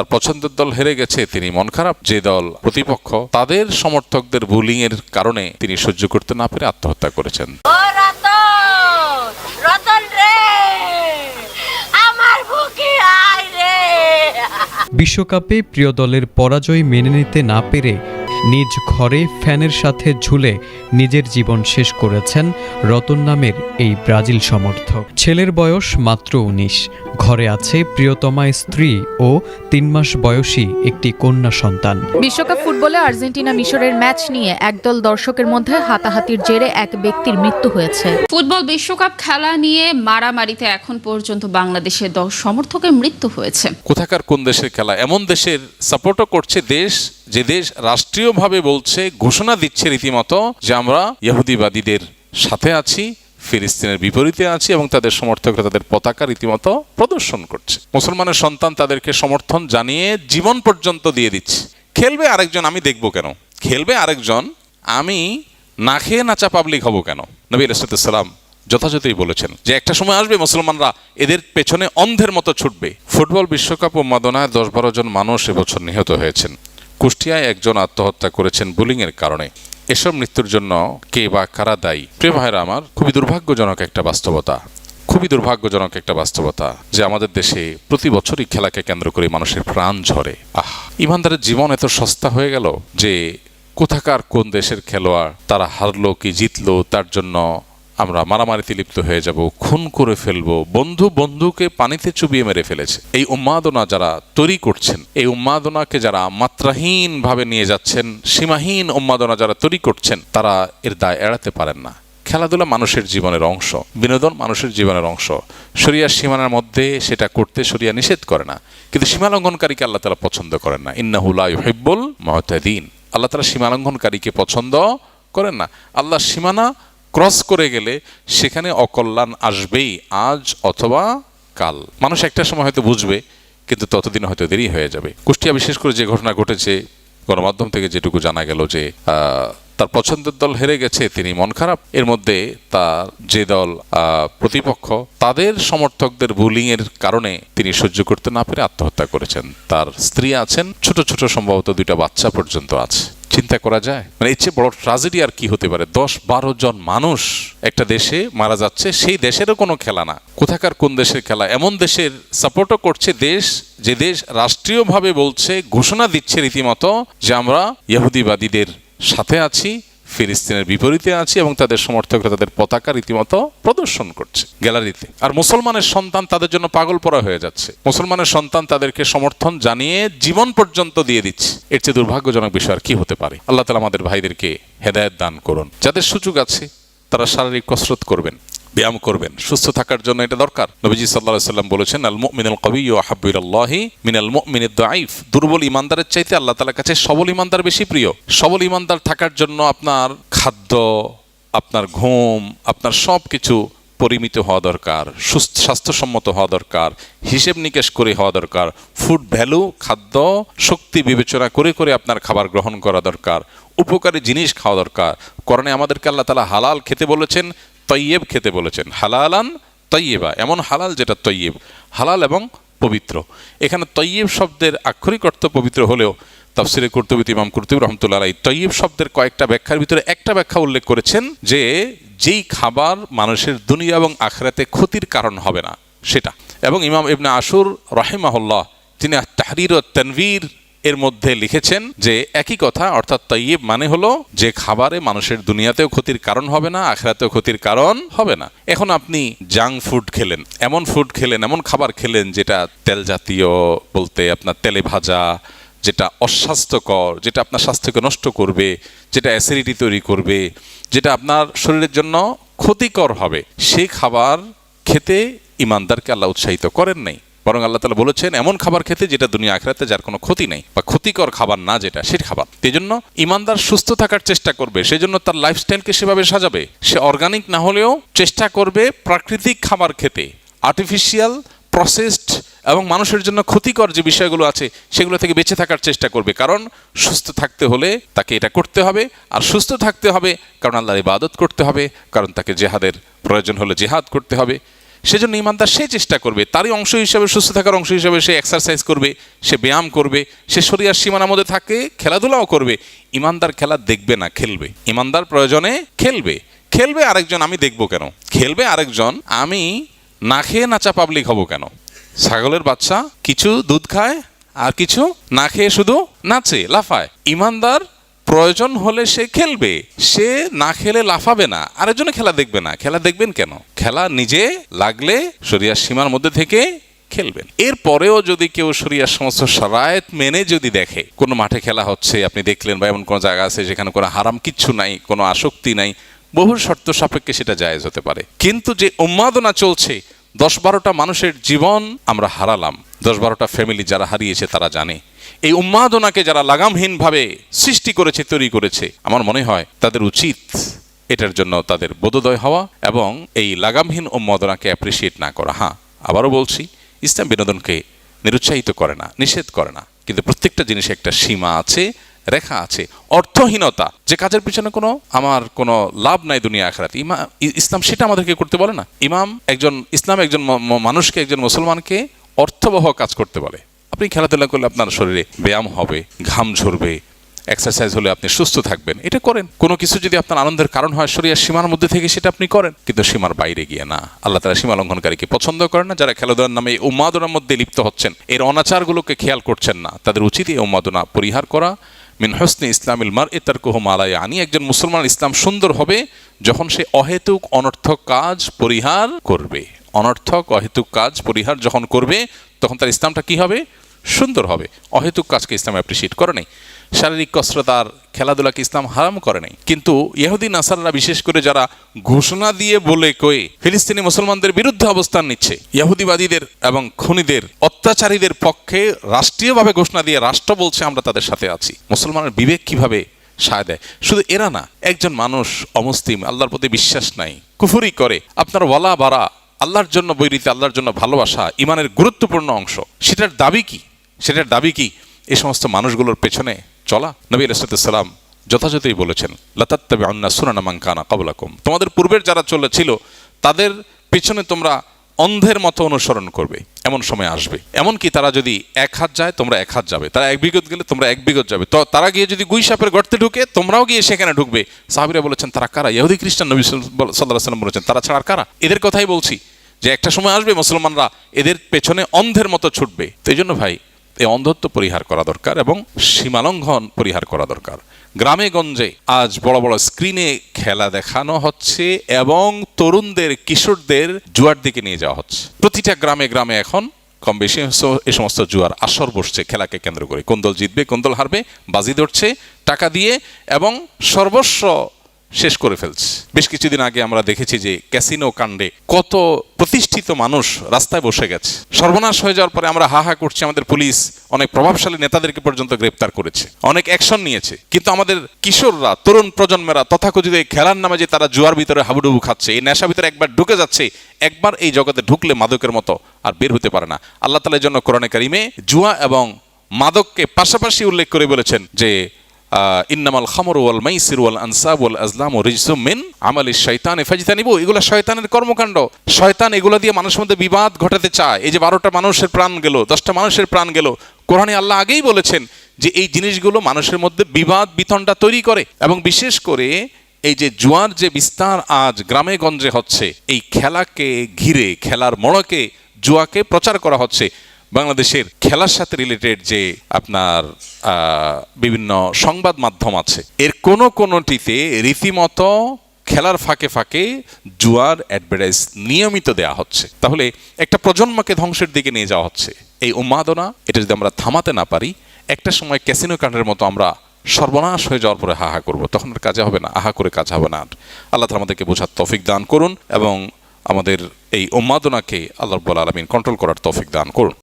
তার পছন্দের দল হেরে গেছে, তিনি মন খারাপ। যে দল প্রতিপক্ষ, তাদের সমর্থকদের বুলিং এর কারণে তিনি সহ্য করতে না পেরে আত্মহত্যা করেছেন। বিশ্বকাপে প্রিয় দলের পরাজয় মেনে নিতে না পেরে নিজ ঘরে ফ্যানের সাথে ঝুলে নিজের জীবন শেষ করেছেন রতন নামের এই ব্রাজিল সমর্থক। ছেলের বয়স মাত্র ১৯। ঘরে আছে প্রিয়তমা স্ত্রী ও ৩ মাস বয়সী একটি কন্যা সন্তান। বিশ্বকাপ ফুটবলে আর্জেন্টিনা মিশরের ম্যাচ নিয়ে একদল দর্শকের মধ্যে হাতাহাতির জেরে এক ব্যক্তির মৃত্যু হয়েছে। ফুটবল বিশ্বকাপ খেলা নিয়ে মারামারিতে এখন পর্যন্ত বাংলাদেশের ১০ সমর্থকের মৃত্যু হয়েছে। কোথাকার কোন দেশের খেলা, এমন দেশের সাপোর্টও করছে দেশ, যে দেশ রাষ্ট্রীয়ভাবে বলছে, ঘোষণা দিচ্ছে রীতিমতো যে আমরা ইহুদিবাদীদের সাথে আছি, ফিলিস্তিনের বিপরীতে আছি, এবং তাদের সমর্থকরা তাদের পতাকা রীতিমতো প্রদর্শন করছে। মুসলমানের সন্তান তাদেরকে সমর্থন জানিয়ে জীবন পর্যন্ত দিয়ে দিচ্ছে। খেলবে আরেকজন, আমি দেখব কেন? খেলবে আরেকজন, আমি না খেয়ে নাচা পাবলিক হব কেন? নবী আলাইহিস সালাম যথাযথই বলেছেন যে একটা সময় আসবে মুসলমানরা এদের পেছনে অন্ধের মতো ছুটবে। ফুটবল বিশ্বকাপ উন্মাদনায় ১০-১২ জন মানুষ এবছর নিহত হয়েছেন। কুষ্টিয়ায় একজন আত্মহত্যা করেছেন বুলিং এর কারণে। এসব মৃত্যুর জন্য কে বা কারা দায়ী? প্রিয় ভাইরা আমার, খুবই দুর্ভাগ্যজনক একটা বাস্তবতা যে আমাদের দেশে প্রতি বছরই খেলাকে কেন্দ্র করে মানুষের প্রাণ ঝরে। ইমানদারের জীবন এত সস্তা হয়ে গেল যে কোথাকার কোন দেশের খেলোয়াড় তারা হারলো কি জিতলো তার জন্য আমরা মারামারিতে লিপ্ত হয়ে যাব, খুন করে ফেলবো, বন্ধুকে পানিতে চুবিয়ে মেরে ফেলেছে। এই উন্মাদনা যারা তৈরি করছেন, এই উন্মাদনাকে যারা মাত্রাহীন ভাবে নিয়ে যাচ্ছেন, সীমাহীন উন্মাদনা যারা তৈরি করছেন, তারা এর দায় এড়াতে পারেন না। খেলাধুলা মানুষের জীবনের অংশ, বিনোদন মানুষের জীবনের অংশ। শরিয়ার সীমানার মধ্যে সেটা করতে শরিয়া নিষেধ করে না, কিন্তু সীমালঙ্ঘনকারীকে আল্লাহ তাআলা পছন্দ করেন না। ইন্নাহু লা ইউহিব্বুল মুতাদিন। আল্লাহ তাআলা সীমালঙ্ঘনকারীকে পছন্দ করেন না। আল্লাহ সীমানা ক্রস করে গেলে সেখানে অকল্যাণ আসবেই, আজ অথবা কাল। মানুষ একটা সময় হয়তো বুঝবে, কিন্তু ততদিন হয়তো দেরি হয়ে যাবে। কুষ্টিয়া বিশেষ করে যে ঘটনা ঘটেছে, গণমাধ্যম থেকে যেটুকু জানা গেল যে তার পছন্দের দল হেরে গেছে, তিনি মন খারাপ। এর মধ্যে তার যে দল প্রতিপক্ষ, তাদের সমর্থকদের বুলিং এর কারণে তিনি সহ্য করতে না পেরে আত্মহত্যা করেছেন। তার স্ত্রী আছেন, ছোট ছোট সম্ভবত 2টা বাচ্চা পর্যন্ত আছে। চিন্তা করা যায়, মানে এর চেয়ে বড় ট্র্যাজেডি আর কি হতে পারে? 10-12 জন মানুষ একটা দেশে মারা যাচ্ছে, সেই দেশেরও কোনো খেলা না। কোথাকার কোন দেশের খেলা, এমন দেশের সাপোর্টও করছে দেশ, যে দেশ রাষ্ট্রীয়ভাবে বলছে, ঘোষণা দিচ্ছে রীতিমতো যে আমরা ইহুদিবাদীদের সাথে আছি, ফিলিস্তিনের বিপরীতে আছি, এবং তাদের সমর্থকরা তাদের পতাকা রীতিমতো প্রদর্শন করছে গ্যালারিতে। আর মুসলমানের সন্তান তাদের জন্য পাগল পড়া হয়ে যাচ্ছে। মুসলমানের সন্তান তাদেরকে সমর্থন জানিয়ে জীবন পর্যন্ত দিয়ে দিচ্ছে। এর চেয়ে দুর্ভাগ্যজনক বিষয় আর কি হতে পারে? আল্লাহ তাআলা আমাদের ভাইদেরকে হেদায়েত দান করুন। যাদের সুযোগ আছে তারা শারীরিক কসরত করবেন, ব্যায়াম করবেন, সুস্থ থাকার জন্য এটা দরকার। নবীজি সাল্লাল্লাহু আলাইহি ওয়াসাল্লাম বলেছেন, আল মুমিনুল কাবিয়্যু আহাব্বু ইলাল্লাহি মিনাল মুমিনিদ দাঈফ। দুর্বল ইমানদারের চাইতে আল্লাহ তাআলার কাছে সবল ইমানদার বেশি প্রিয়। সবল ইমানদার থাকার জন্য আপনার খাদ্য, আপনার ঘুম, আপনার সবকিছু পরিমিত হওয়া দরকার, স্বাস্থ্যসম্মত হওয়া দরকার, হিসেব নিকেশ করে হওয়া দরকার। ফুড ভ্যালু, খাদ্য শক্তি বিবেচনা করে করে আপনার খাবার গ্রহণ করা দরকার, উপকারী জিনিস খাওয়া দরকার। কোরআনে আমাদেরকে আল্লাহ তাআলা হালাল খেতে বলেছেন, তৈয়ব খেতে বলেছেন। হালালান তৈয়বা, এমন হালাল যেটা তৈয়ব, হালাল এবং পবিত্র। এখানে তৈয়ব শব্দের আক্ষরিক অর্থ পবিত্র হলেও তাফসিরে কুরতুবী ইমাম কুরতুবী রাহমাতুল্লাহ আলাইহি তৈয়ব শব্দের কয়েকটা ব্যাখ্যার ভিতরে একটা ব্যাখ্যা উল্লেখ করেছেন যে যেই খাবার মানুষের দুনিয়া এবং আখিরাতে ক্ষতির কারণ হবে না সেটা। এবং ইমাম ইবনে আশুর রাহিমাহুল্লাহ তিনি তাহরির ও তানভীর এর মধ্যে লিখেছেন যে একই কথা, অর্থাৎ তৈয়ব মানে হলো যে খাবারে মানুষের দুনিয়াতেও ক্ষতির কারণ হবে না, আখিরাতেও ক্ষতির কারণ হবে না। এখন আপনি জাঙ্ক ফুড খেলেন, এমন ফুড খেলেন, এমন খাবার খেলেন যেটা তেল জাতীয়, বলতে আপনার তেলে ভাজা, যেটা অস্বাস্থ্যকর, যেটা আপনার স্বাস্থ্যকে নষ্ট করবে, যেটা অ্যাসিডিটি তৈরি করবে, যেটা আপনার শরীরের জন্য ক্ষতিকর হবে, সেই খাবার খেতে ইমানদারকে আল্লাহ উৎসাহিত করেন নাই। বরং আল্লাহ তাআলা বলেছেন এমন খাবার খেতে যেটা দুনিয়া আখিরাতে যার কোনো ক্ষতি নেই, বা ক্ষতিকর খাবার না যেটা, সেই খাবার। এই জন্য ইমানদার সুস্থ থাকার চেষ্টা করবে, সেই জন্য তার লাইফস্টাইলকে সেভাবে সাজাবে। সে অর্গানিক না হলেও চেষ্টা করবে প্রাকৃতিক খাবার খেতে। আর্টিফিশিয়াল, প্রসেসড এবং মানুষের জন্য ক্ষতিকর যে বিষয়গুলো আছে সেগুলো থেকে বেঁচে থাকার চেষ্টা করবে। কারণ সুস্থ থাকতে হলে তাকে এটা করতে হবে, আর সুস্থ থাকতে হবে কারণ আল্লাহর ইবাদত করতে হবে, কারণ তাকে জিহাদের প্রয়োজন হলে জিহাদ করতে হবে। সেজন্য ইমানদার সে চেষ্টা করবে, তারই অংশ হিসাবে, সুস্থ থাকার অংশ হিসাবে সে এক্সারসাইজ করবে, সে ব্যায়াম করবে, সে শরীরের সীমানার মধ্যে থাকে, খেলাধুলাও করবে। ইমানদার খেলা দেখবে না, খেলবে। ইমানদার প্রয়োজনে খেলবে। খেলবে আরেকজন আমি দেখবো কেন? খেলবে আরেকজন আমি না খেয়ে নাচা পাবলিক হব কেন? ছাগলের বাচ্চা কিছু দুধ খায় আর কিছু না খেয়ে শুধু নাচে, লাফায়। ইমানদার প্রয়োজন হলে সে খেলবে, সে না খেলে লাফাবে না, আরেকজনে খেলা দেখবে না। খেলা দেখবেন কেন? খেলা নিজে লাগলে শরিয়ার সীমার মধ্যে থেকে খেলবেন। এরপরেও যদি কেউ শরিয়ার সমস্ত শারায়েত মেনে যদি দেখে কোনো মাঠে খেলা হচ্ছে, আপনি দেখলেন বা এমন কোনো জায়গা আছে যেখানে কোনো হারাম কিচ্ছু নাই, কোনো আসক্তি নাই, বহু শর্ত সাপেক্ষে সেটা জায়েজ হতে পারে। কিন্তু যে উন্মাদনা চলছে, 10-12টা মানুষের জীবন আমরা হারালাম, 10-12টা ফ্যামিলি যারা হারিয়েছে তারা জানে। এই উন্মাদনাকে যারা লাগামহীনভাবে সৃষ্টি করেছে, তৈরি করেছে, আমার মনে হয় তাদের উচিত এটার জন্য তাদের বোধোদয় হওয়া এবং এই লাগামহীন উন্মাদনাকে অ্যাপ্রিসিয়েট না করা। হ্যাঁ, আবারও বলছি, ইসলাম বিনোদনকে নিরুৎসাহিত করে না, নিষেধ করে না, কিন্তু প্রত্যেকটা জিনিসে একটা সীমা আছে, রেখা আছে। অর্থহীনতা, যে কাজের পিছনে আমার কোনো লাভ নাই দুনিয়া আখিরাতে, ইসলাম সেটা আমাদেরকে করতে বলে না। ইসলাম একজন মানুষকে, একজন মুসলমানকে অর্থবহ কাজ করতে বলে। আপনি খেলাধুলা করলে আপনার শরীরে ব্যায়াম হবে, ঘাম ঝরবে, এক্সারসাইজ হলে আপনি সুস্থ থাকবেন, এটা করেন। কোনো কিছু যদি আপনার আনন্দের কারণ হয় শরিয়ার সীমার মধ্যে থেকে, সেটা আপনি করেন, কিন্তু সীমার বাইরে গিয়ে না। আল্লাহ তাআলা সীমা লঙ্ঘনকারীকে পছন্দ করেন না। যারা খেলাধুলার নামে এই উন্মাদনার মধ্যে লিপ্ত হচ্ছেন, এর অনাচারগুলোকে খেয়াল করছেন না, তাদের উচিত এই উন্মাদনা পরিহার করা। মিন হুসনি ইসলামিল মারই তারকুহু মা লা ইয়ানি, একজন মুসলমান ইসলাম সুন্দর হবে যখন সে অহেতুক অনর্থক কাজ পরিহার করবে। অনর্থক অহেতুক কাজ পরিহার যখন করবে, তখন তার ইসলামটা কি হবে? সুন্দর হবে। অহেতুক কাজকে ইসলাম অ্যাপ্রিসিয়েট করে নাই। শারীরিক কসরত আর খেলাধুলাকে ইসলাম হারাম করে নাই। কিন্তু ইহুদি নাসাররা বিশেষ করে যারা ঘোষণা দিয়ে বলে কয়ে ফিলিস্তিনি মুসলমানদের বিরুদ্ধে অবস্থান নিচ্ছে, ইহুদিবাদীদের এবং খুনিদের, অত্যাচারীদের পক্ষে রাষ্ট্রীয়ভাবে ঘোষণা দিয়ে রাষ্ট্র বলছে আমরা তাদের সাথে আছি, মুসলমানের বিবেক কিভাবে সায় দেয়? শুধু এরা না, একজন মানুষ অমুসলিম, আল্লাহর প্রতি বিশ্বাস নাই, কুফরি করে, আপনার ওয়ালা বারা, আল্লাহর জন্য বৈরিতে, আল্লাহর জন্য ভালোবাসা ইমানের গুরুত্বপূর্ণ অংশ, সেটার দাবি কি? সেটার দাবি কি? এই সমস্ত মানুষগুলোর পেছনে চলা। নবী আলাইহিস সালাম যথাযথই বলেছেন, লাতাত্তাবিউন্না সুনানা মান কানা ক্বাবলাকুম, তোমাদের পূর্বের যারা চলেছিল তাদের পেছনে তোমরা অন্ধের মতো অনুসরণ করবে। এমন সময় আসবে, এমনকি তারা যদি 1 হাত যায় তোমরা 1 হাত যাবে, তারা 1 বিঘত গেলে তোমরা 1 বিঘত যাবে, তো তারা গিয়ে যদি গুই সাপের গর্তে ঢুকে তোমরাও গিয়ে সেখানে ঢুকবে। সাহাবীরা বলেছেন, তারা কারা? ইহুদি খ্রিস্টান। নবী সাল্লাল্লাহু আলাইহি ওয়াসাল্লাম বলেছেন, তারা ছাড়া কারা? এদের কথাই বলছি যে একটা সময় আসবে মুসলমানরা এদের পেছনে অন্ধের মতো ছুটবে। তো এই জন্য ভাই, এই অন্ধত্ব পরিহার করা দরকার এবং সীমালঙ্ঘন পরিহার করা দরকার। গ্রামে গঞ্জে আজ বড় বড় স্ক্রিনে খেলা দেখানো হচ্ছে এবং তরুণদের, কিশোরদের জুয়ার দিকে নিয়ে যাওয়া হচ্ছে। প্রতিটা গ্রামে গ্রামে এখন কম বেশি এই সমস্ত জুয়ার আসর বসছে খেলাকে কেন্দ্র করে। কোন দল জিতবে, কোন দল হারবে, বাজি ধরছে টাকা দিয়ে এবং সর্বস্ব শেষ করে ফেলছে। বেশ কিছুদিন আগে আমরা দেখেছি যে ক্যাসিনো কাণ্ডে কত প্রতিষ্ঠিত মানুষ রাস্তায় বসে গেছে। সর্বনাশ হয়ে যাওয়ার পরে আমরা হা হা করছি, আমাদের পুলিশ অনেক প্রভাবশালী নেতাদেরকে পর্যন্ত গ্রেপ্তার করেছে, অনেক অ্যাকশন নিয়েছে। কিন্তু আমাদের কিশোররা, তরুণ প্রজন্মেরা তথাকথিত এই খেলার নামে যে তারা জুয়ার ভিতরে হাবুডুবু খাচ্ছে, এই নেশা ভিতরে একবার ঢুকে যাচ্ছে, একবার এই জগতে ঢুকলে মাদকের মতো আর বের হতে পারে না। আল্লাহ তাআলার জন্য কোরআনে কারিমে জুয়া এবং মাদককে পাশাপাশি উল্লেখ করে বলেছেন যে ইন্নামাল খামরু ওয়াল মাইসিরু ওয়াল আনসাবু ওয়াল আজলামু রিজসুম মিন আমালিশ শাইতানি ফাজতানিবু। এগুলো শয়তানের কর্মকাণ্ড। শয়তান এগুলো দিয়ে মানুষের মধ্যে বিবাদ ঘটাতে চায়। এই যে 12টা মানুষের প্রাণ গেল, 10টা মানুষের প্রাণ গেল, কোরআনে আল্লাহ আগেই বলেছেন যে এই জিনিসগুলো মানুষের মধ্যে বিবাদ বিতণ্ডা তৈরি করে। এবং বিশেষ করে এই যে জুয়ার যে বিস্তার আজ গ্রামে গঞ্জে হচ্ছে, এই খেলাকে ঘিরে, খেলার মোড়কে জুয়াকে প্রচার করা হচ্ছে। বাংলাদেশের খেলার সাথে রিলেটেড যে আপনার বিভিন্ন সংবাদ মাধ্যম আছে, এর কোনোটিতে রীতিমতো খেলার ফাঁকে ফাঁকে জুয়ার অ্যাডভার্টাইজ নিয়মিত দেয়া হচ্ছে। তাহলে একটা প্রজন্মকে ধ্বংসের দিকে নিয়ে যাওয়া হচ্ছে। এই উন্মাদনা, এটা যদি আমরা থামাতে না পারি, একটা সময় ক্যাসিনো কাণ্ডের মতো আমরা সর্বনাশ হয়ে যাওয়ার পরে হাহা করব, তখন আর কাজে হবে না, আহা করে কাজ হবে না। আল্লাহ তাআলা আমাদেরকে বোঝার তৌফিক দান করুন এবং আমাদের এই উন্মাদনাকে আল্লাহ রাব্বুল আলামিন কন্ট্রোল করার তৌফিক দান করুন।